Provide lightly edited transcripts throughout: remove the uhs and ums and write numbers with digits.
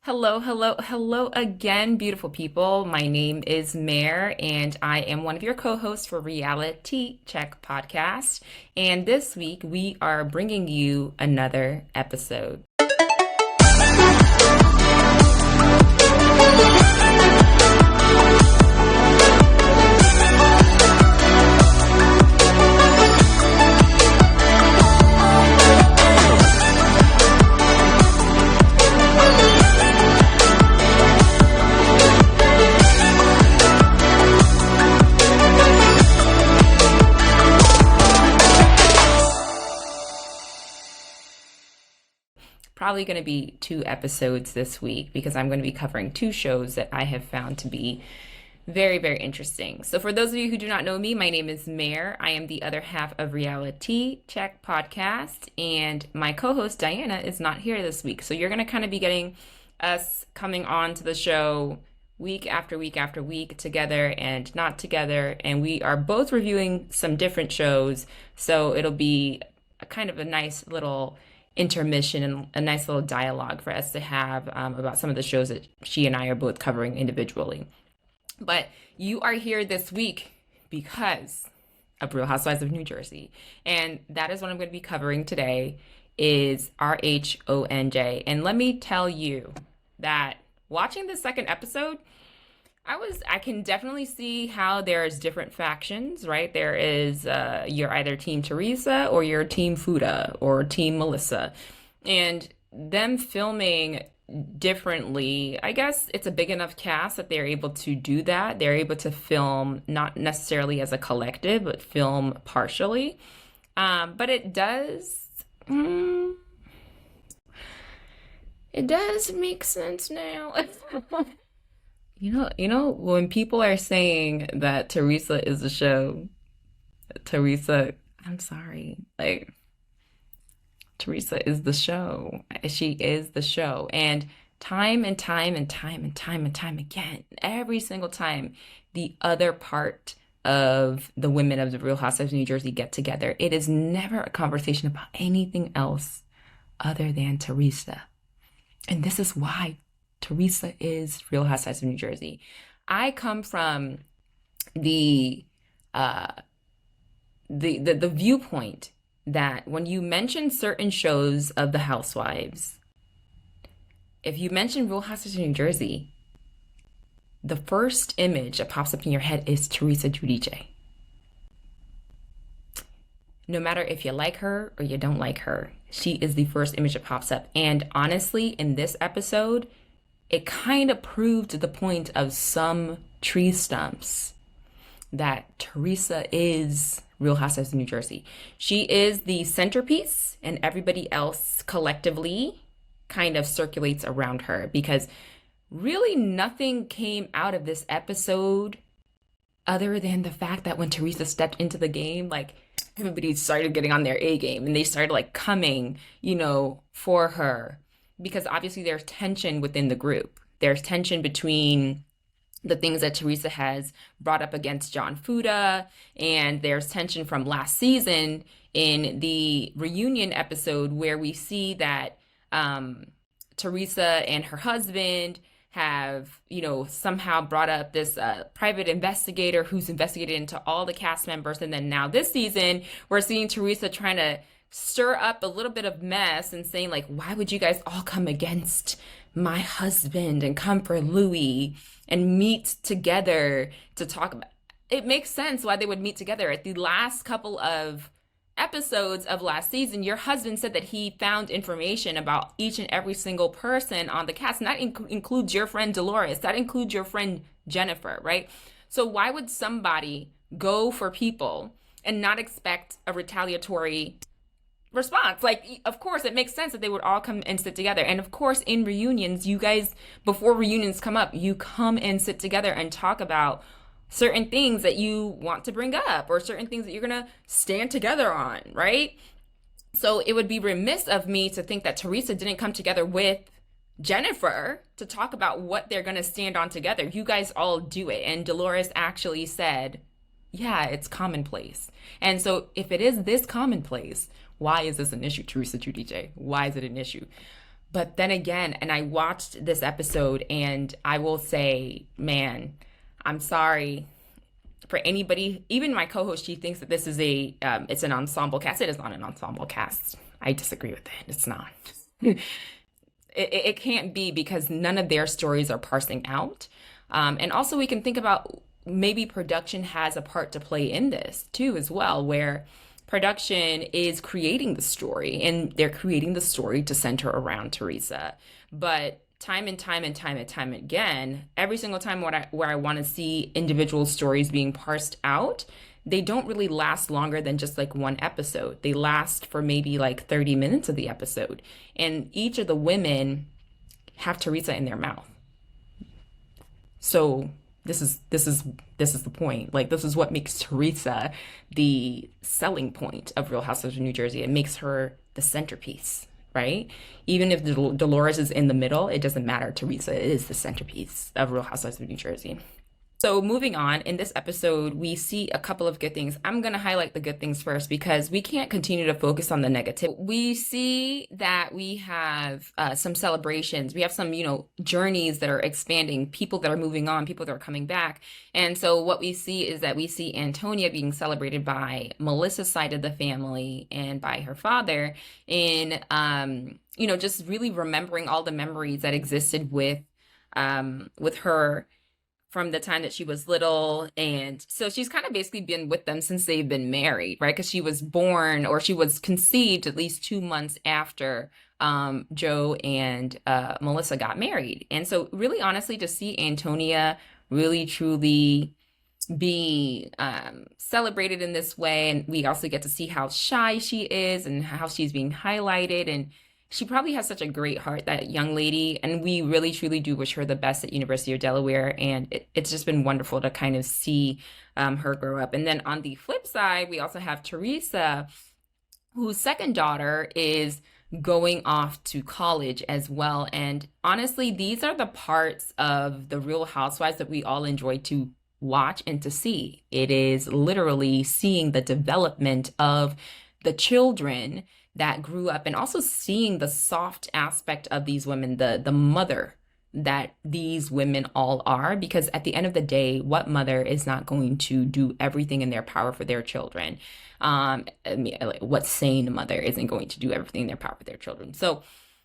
Hello again, beautiful people. My name is Mare, and I am one of your co-hosts for Reality Check Podcast. And this week, we are bringing you another episode. Probably going to be 2 episodes this week because I'm going to be covering 2 shows that I have found to be very, very interesting. So for those of you who do not know me, my name is Mare. I am the other half of Reality Check Podcast, and my co-host Diana is not here this week. So you're going to kind of be getting us coming on to the show week after week after week, together and not together, and we are both reviewing some different shows. So it'll be a kind of a nice little intermission and a nice little dialogue for us to have about some of the shows that she and I are both covering individually. But you are here this week because of Real Housewives of New Jersey, and that is what I'm going to be covering today is RHONJ. And let me tell you that watching the second episode, I can definitely see how there's different factions, right? There is, you're either Team Teresa or you're Team Fuda or Team Melissa. And them filming differently, I guess it's a big enough cast that they're able to do that. They're able to film not necessarily as a collective, but film partially. But it does make sense now. You know, when people are saying that Teresa is the show, I'm sorry, like, Teresa is the show. She is the show. And time again, every single time the other part of the women of the Real Housewives of New Jersey get together, it is never a conversation about anything else other than Teresa. And this is why Teresa is Real Housewives of New Jersey. I come from the viewpoint that when you mention certain shows of the Housewives, if you mention Real Housewives of New Jersey, the first image that pops up in your head is Teresa Giudice. No matter if you like her or you don't like her, she is the first image that pops up. And honestly, in this episode, it kind of proved the point of some tree stumps that Teresa is Real Housewives of New Jersey. She is the centerpiece, and everybody else collectively kind of circulates around her, because really nothing came out of this episode other than the fact that when Teresa stepped into the game, like, everybody started getting on their A game and they started like coming, for her. Because obviously there's tension within the group. There's tension between the things that Teresa has brought up against John Fuda, and there's tension from last season in the reunion episode where we see that Teresa and her husband have, somehow brought up this private investigator who's investigated into all the cast members. And then now this season, we're seeing Teresa trying to stir up a little bit of mess and saying, like, why would you guys all come against my husband and come for Louis and meet together to talk about it? Makes sense why they would meet together. At the last couple of episodes of last season, your husband said that he found information about each and every single person on the cast, and that includes your friend Dolores, that includes your friend Jennifer, right? So why would somebody go for people and not expect a retaliatory response? Like, of course, it makes sense that they would all come and sit together. And of course, in reunions, you guys, before reunions come up, you come and sit together and talk about certain things that you want to bring up or certain things that you're going to stand together on, right? So it would be remiss of me to think that Teresa didn't come together with Jennifer to talk about what they're going to stand on together. You guys all do it. And Dolores actually said, yeah, it's commonplace. And so if it is this commonplace, why is this an issue, Teresa Giudice? Why is it an issue? But then again, and I watched this episode, and I will say, man, I'm sorry for anybody, even my co-host, she thinks that this is it's an ensemble cast. It is not an ensemble cast. I disagree with it. It's not. It can't be, because none of their stories are parsing out. And also we can think about maybe production has a part to play in this too as well, where production is creating the story, and they're creating the story to center around Teresa. But time and time and time and time again, every single time where I want to see individual stories being parsed out, they don't really last longer than just like one episode. They last for maybe like 30 minutes of the episode. And each of the women have Teresa in their mouth. So this is the point. Like, this is what makes Teresa the selling point of Real Housewives of New Jersey. It makes her the centerpiece, right? Even if Dolores is in the middle, it doesn't matter. Teresa is the centerpiece of Real Housewives of New Jersey. So moving on, in this episode, we see a couple of good things. I'm going to highlight the good things first, because we can't continue to focus on the negative. We see that we have some celebrations. We have some, journeys that are expanding, people that are moving on, people that are coming back. And so what we see is that we see Antonia being celebrated by Melissa's side of the family and by her father in, just really remembering all the memories that existed with her from the time that she was little. And so she's kind of basically been with them since they've been married, right? Because she was born, or she was conceived at least 2 months after Joe and Melissa got married. And so really, honestly, to see Antonia really, truly be celebrated in this way, and we also get to see how shy she is and how she's being highlighted, and she probably has such a great heart, that young lady, and we really truly do wish her the best at University of Delaware. And it's just been wonderful to kind of see her grow up. And then on the flip side, we also have Teresa, whose second daughter is going off to college as well. And honestly, these are the parts of the Real Housewives that we all enjoy to watch and to see. It is literally seeing the development of the children that grew up, and also seeing the soft aspect of these women, the mother that these women all are. Because at the end of the day, what mother is not going to do everything in their power for their children? What sane mother isn't going to do everything in their power for their children? So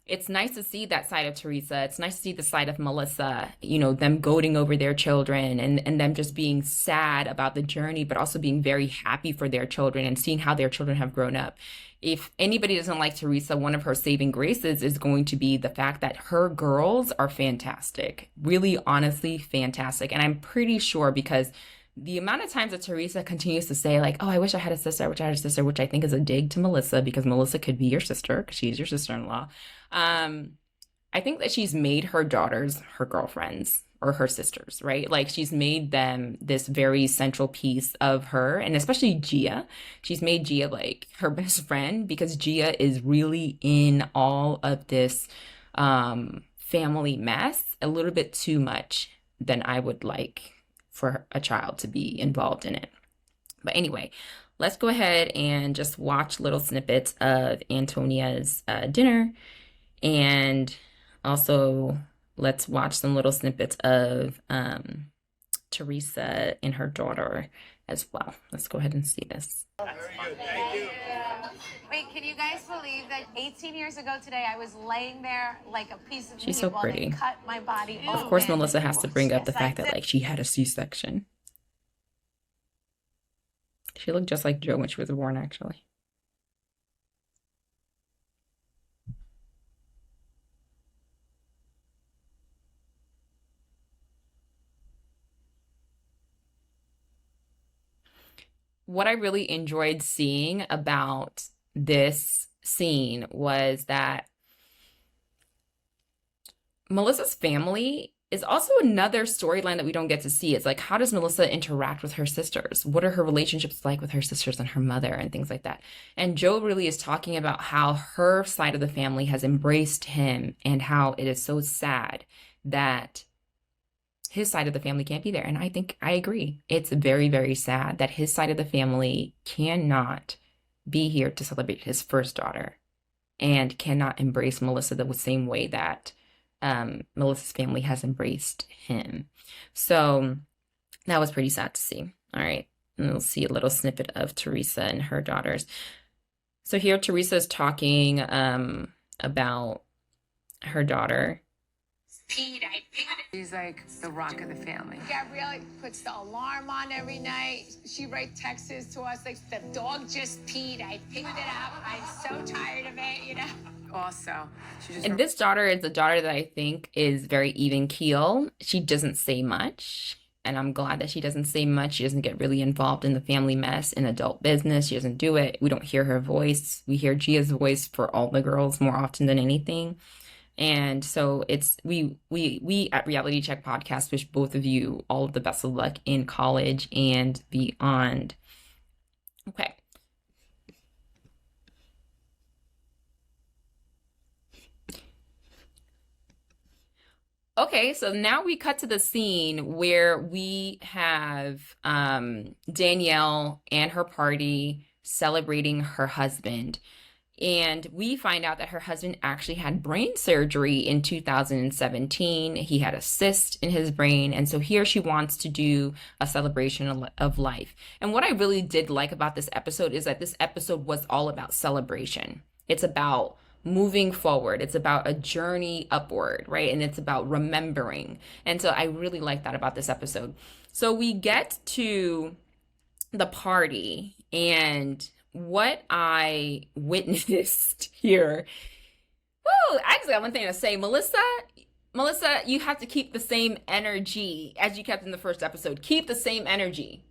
it's nice to see that side of Teresa. It's nice to see the side of Melissa, them goading over their children, and them just being sad about the journey, but also being very happy for their children and seeing how their children have grown up. If anybody doesn't like Teresa, one of her saving graces is going to be the fact that her girls are fantastic. Really, honestly, fantastic. And I'm pretty sure, because the amount of times that Teresa continues to say, like, oh, I wish I had a sister, which I think is a dig to Melissa, because Melissa could be your sister, because she's your sister-in-law. I think that she's made her daughters her girlfriends, or her sisters, right? Like, she's made them this very central piece of her, and especially Gia. She's made Gia like her best friend, because Gia is really in all of this family mess a little bit too much than I would like for a child to be involved in it. But anyway, let's go ahead and just watch little snippets of Antonia's dinner, and also let's watch some little snippets of Teresa and her daughter as well. Let's go ahead and see this. Very good. Thank you. Wait, can you guys believe that 18 years ago today, I was laying there like a piece of She's so meat pretty. While they cut my body open. Of course, Melissa has to bring up the fact that, like, she had a C-section. She looked just like Joe when she was born, actually. What I really enjoyed seeing about this scene was that Melissa's family is also another storyline that we don't get to see. It's like, how does Melissa interact with her sisters? What are her relationships like with her sisters and her mother and things like that? And Joe really is talking about how her side of the family has embraced him, and how it is so sad that his side of the family can't be there. And I think I agree. It's very, very sad that his side of the family cannot be here to celebrate his first daughter. and cannot embrace Melissa the same way that Melissa's family has embraced him. So that was pretty sad to see. All right. And we'll see a little snippet of Teresa and her daughters. So here Teresa is talking about her daughter. She's like the rock of the family. Gabrielle puts the alarm on every night. She writes texts to us like, the dog just peed. I picked it up. I'm so tired of it, you know. Also, she just... And this daughter is a daughter that I think is very even keel. She doesn't say much. And I'm glad that she doesn't say much. She doesn't get really involved in the family mess in adult business. She doesn't do it. We don't hear her voice. We hear Gia's voice for all the girls more often than anything. And so it's we at Reality Check Podcast wish both of you all of the best of luck in college and beyond. Okay. Okay, so now we cut to the scene where we have Danielle and her party celebrating her husband. And we find out that her husband actually had brain surgery in 2017. He had a cyst in his brain. And so here she wants to do a celebration of life. And what I really did like about this episode is that this episode was all about celebration. It's about moving forward. It's about a journey upward, right? And it's about remembering. And so I really like that about this episode. So we get to the party, and what I witnessed here. Woo! Actually, I have one thing to say. Melissa, you have to keep the same energy as you kept in the first episode. Keep the same energy.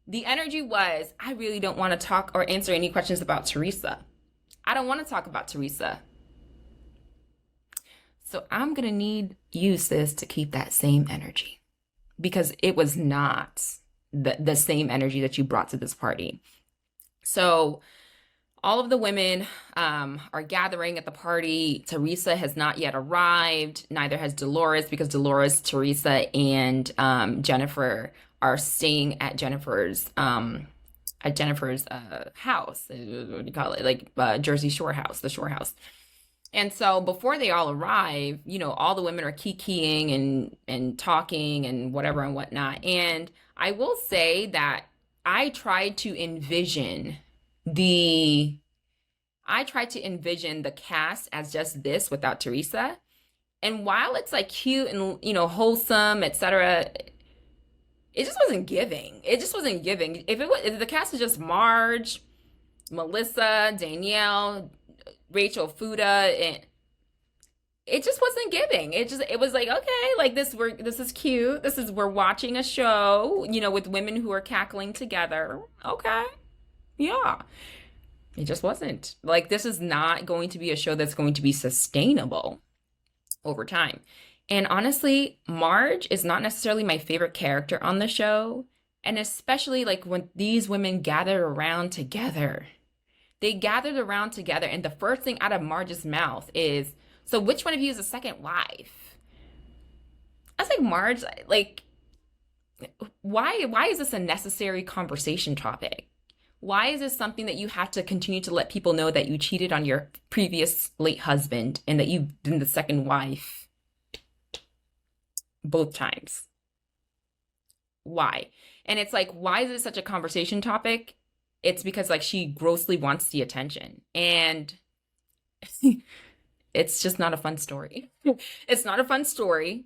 The energy was, I really don't want to talk or answer any questions about Teresa. I don't want to talk about Teresa. So I'm going to need you, sis, to keep that same energy, because it was not the same energy that you brought to this party. So all of the women are gathering at the party. Teresa has not yet arrived. Neither has Dolores, because Dolores, Teresa, and Jennifer are staying at Jennifer's house. What do you call it? Like Jersey Shore house, the Shore house. And so before they all arrive, you know, all the women are kikiing and talking and whatever and whatnot. And I will say that I tried to envision the cast as just this without Teresa. And while it's like cute and, you know, wholesome, etc., it just wasn't giving. It just wasn't giving. If the cast was just Marge, Melissa, Danielle, Rachel, Fuda, and it just wasn't giving. It was like, okay, like this is cute. We're watching a show, you know, with women who are cackling together. Okay. Yeah. It just wasn't. Like, this is not going to be a show that's going to be sustainable over time. And honestly, Marge is not necessarily my favorite character on the show. And especially like when these women gathered around together. They gathered around together, and the first thing out of Marge's mouth is, so which one of you is a second wife? I was like, Marge, like, why is this a necessary conversation topic? Why is this something that you have to continue to let people know that you cheated on your previous late husband and that you've been the second wife both times? Why? And it's like, why is it such a conversation topic? It's because like she grossly wants the attention, and it's just not a fun story. It's not a fun story.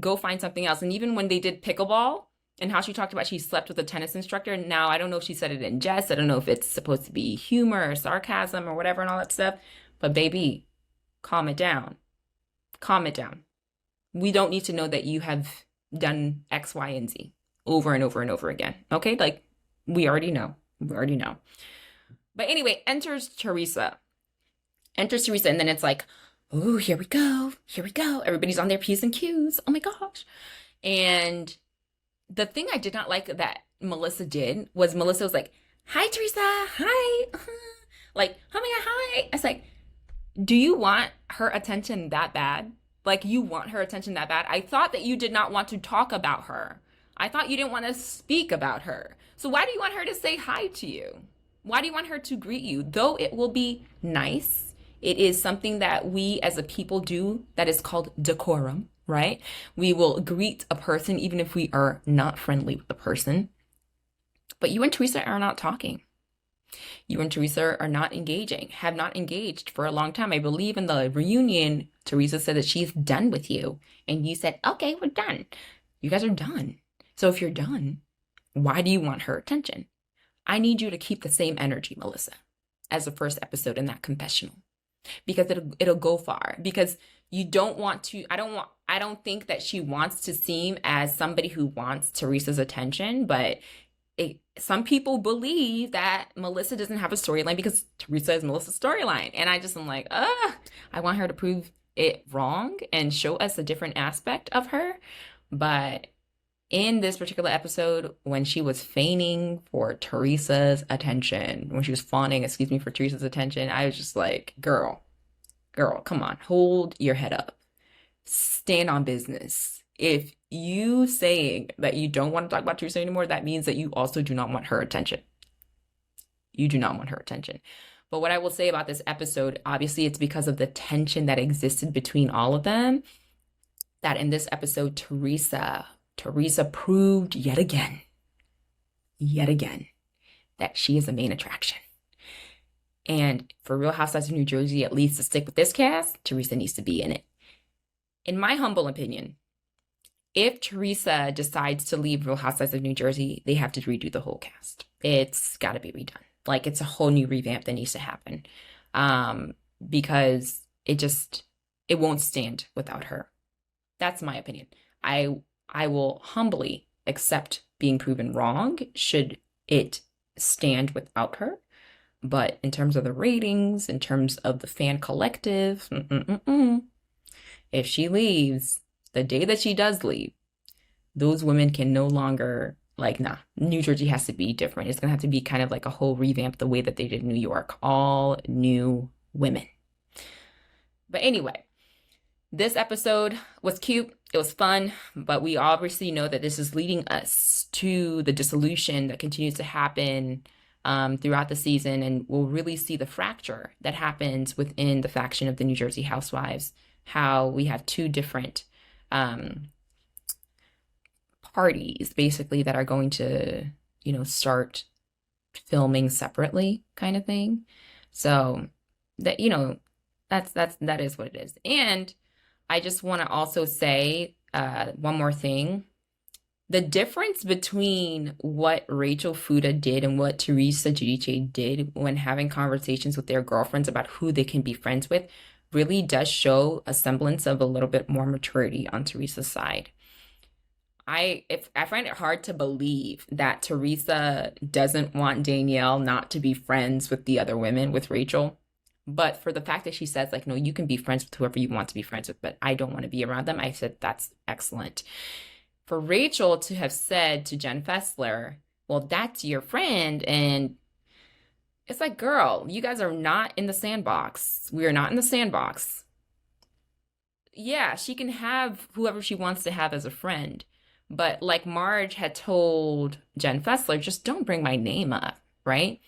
Go find something else. And even when they did pickleball and how she talked about she slept with a tennis instructor. Now, I don't know if she said it in jest. I don't know if it's supposed to be humor or sarcasm or whatever and all that stuff. But baby, calm it down. Calm it down. We don't need to know that you have done X, Y, and Z over and over and over again. Okay? Like, we already know. We already know. But anyway, enters Teresa. And then it's like, oh, here we go. Here we go. Everybody's on their P's and Q's. Oh my gosh. And the thing I did not like that Melissa did was Melissa was like, hi, Teresa. Hi. Like, oh my God, hi. I was like, do you want her attention that bad? Like, you want her attention that bad? I thought that you did not want to talk about her. I thought you didn't want to speak about her. So why do you want her to say hi to you? Why do you want her to greet you? Though it will be nice, It is something that we as a people do that is called decorum, right? We will greet a person even if we are not friendly with the person. But you and Teresa are not talking. You and Teresa are not engaging, have not engaged for a long time. I believe in the reunion, Teresa said that she's done with you. And you said, okay, we're done. You guys are done. So if you're done, why do you want her attention? I need you to keep the same energy, Melissa, as the first episode in that confessional, because it'll go far. Because you don't want to, I don't think that she wants to seem as somebody who wants Teresa's attention, but some people believe that Melissa doesn't have a storyline because Teresa is Melissa's storyline. And I just am like, I want her to prove it wrong and show us a different aspect of her. But in this particular episode, when she was feigning for Teresa's attention, when she was fawning, for Teresa's attention, I was just like, girl, come on, hold your head up. Stand on business. If you saying that you don't want to talk about Teresa anymore, that means that you also do not want her attention. You do not want her attention. But what I will say about this episode, obviously it's because of the tension that existed between all of them, that in this episode, Teresa proved yet again, that she is the main attraction. And for Real Housewives of New Jersey, at least to stick with this cast, Teresa needs to be in it. In my humble opinion, if Teresa decides to leave Real Housewives of New Jersey, they have to redo the whole cast. It's got to be redone. Like, it's a whole new revamp that needs to happen, because it won't stand without her. That's my opinion. I will humbly accept being proven wrong should it stand without her. But in terms of the ratings, in terms of the fan collective, if she leaves, the day that she does leave, those women can no longer, New Jersey has to be different. It's going to have to be kind of like a whole revamp the way that they did New York. All new women. But anyway, this episode was cute. It was fun, but we obviously know that this is leading us to the dissolution that continues to happen throughout the season, and we'll really see the fracture that happens within the faction of the New Jersey Housewives, how we have two different parties basically that are going to, start filming separately kind of thing. So that, that is what it is. And I just want to also say one more thing. The difference between what Rachel Fuda did and what Teresa Giudice did when having conversations with their girlfriends about who they can be friends with really does show a semblance of a little bit more maturity on Teresa's side. I find it hard to believe that Teresa doesn't want Danielle not to be friends with the other women, with Rachel. But for the fact that she says, no, you can be friends with whoever you want to be friends with, but I don't want to be around them, I said, that's excellent. For Rachel to have said to Jen Fessler, well, that's your friend, and it's like, girl, you guys are not in the sandbox. We are not in the sandbox. Yeah, she can have whoever she wants to have as a friend. But like Marge had told Jen Fessler, just don't bring my name up, right?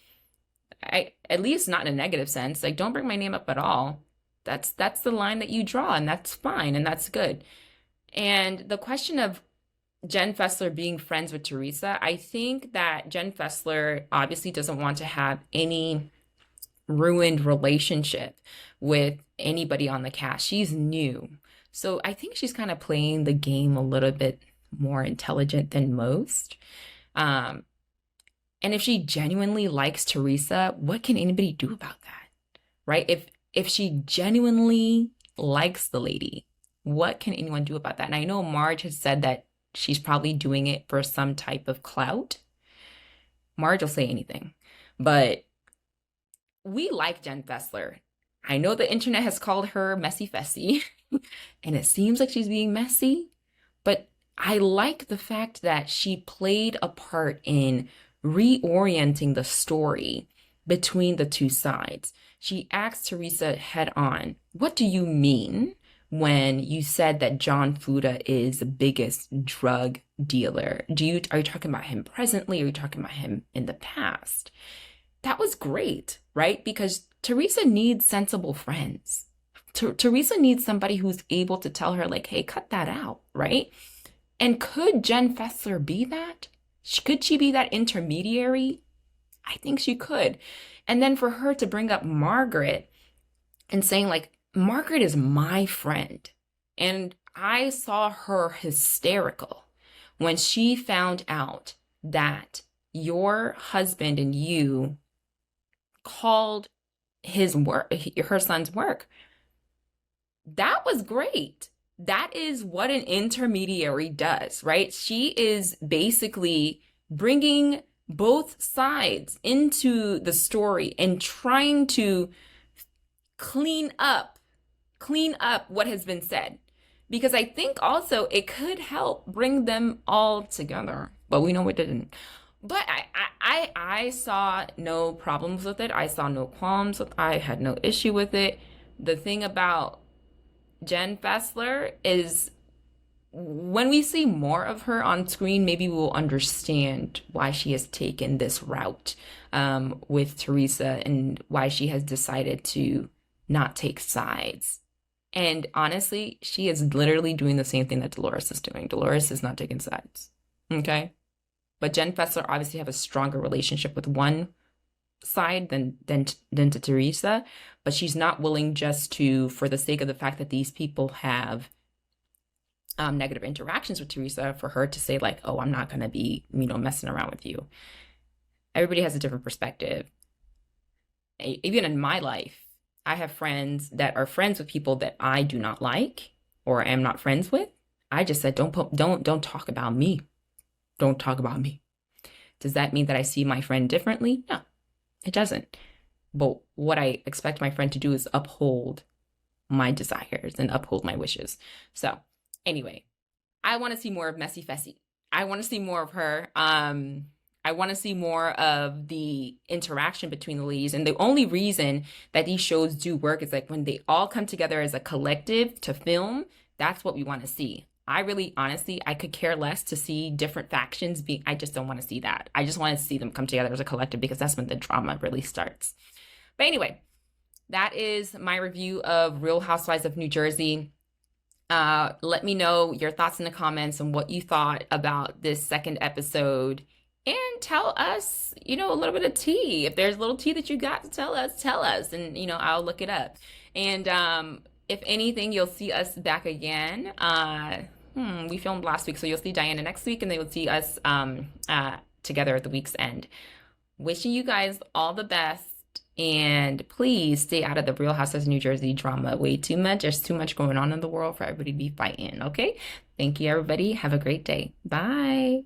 At least not in a negative sense. Don't bring my name up at all. That's the line that you draw, and that's fine, and that's good. And the question of Jen Fessler being friends with Teresa, I think that Jen Fessler obviously doesn't want to have any ruined relationship with anybody on the cast. She's new. So I think she's kind of playing the game a little bit more intelligent than most. And if she genuinely likes Teresa, what can anybody do about that? Right? If she genuinely likes the lady, what can anyone do about that? And I know Marge has said that she's probably doing it for some type of clout. Marge will say anything. But we like Jen Fessler. I know the internet has called her messy fessy, and it seems like she's being messy, but I like the fact that she played a part in reorienting the story between the two sides. She asked Teresa head on, what do you mean when you said that John Fuda is the biggest drug dealer? Are you talking about him presently, or are you talking about him in the past? that was great, right? Because Teresa needs sensible friends. Teresa needs somebody who's able to tell her, like, hey, cut that out, right? And could Jen Fessler be that? Could she be that intermediary? I think she could. And then for her to bring up Margaret and saying, like, Margaret is my friend. And I saw her hysterical when she found out that your husband and you called his work, her son's work. That was great. That is what an intermediary does, right? She is basically bringing both sides into the story and trying to clean up what has been said. Because I think also it could help bring them all together. But we know it didn't. But I saw no problems with it. I saw no qualms with it. I had no issue with it. The thing about Jen Fessler is when we see more of her on screen, maybe we'll understand why she has taken this route with Teresa and why she has decided to not take sides. And honestly, she is literally doing the same thing that Dolores is doing. Dolores is not taking sides. Okay? But Jen Fessler obviously have a stronger relationship with one side than to Teresa, but she's not willing just to, for the sake of the fact that these people have negative interactions with Teresa, for her to say like, oh, I'm not going to be, messing around with you. Everybody has a different perspective. Even in my life, I have friends that are friends with people that I do not like or am not friends with. I just said, don't talk about me. Don't talk about me. Does that mean that I see my friend differently? No, it doesn't. But what I expect my friend to do is uphold my desires and uphold my wishes. So anyway, I want to see more of Messy Fessy. I want to see more of her. I want to see more of the interaction between the ladies. And the only reason that these shows do work is like when they all come together as a collective to film, that's what we want to see. I really, honestly, I could care less to see different factions being, I just don't want to see that. I just want to see them come together as a collective because that's when the drama really starts. But anyway, that is my review of Real Housewives of New Jersey. Let me know your thoughts in the comments and what you thought about this second episode. And tell us, a little bit of tea. If there's a little tea that you got to tell us. And, I'll look it up. And if anything, you'll see us back again. We filmed last week, so you'll see Diana next week, and they will see us together at the week's end. Wishing you guys all the best. And please stay out of the Real Housewives of New Jersey drama. Way too much. There's too much going on in the world for everybody to be fighting, okay? Thank you, everybody. Have a great day. Bye.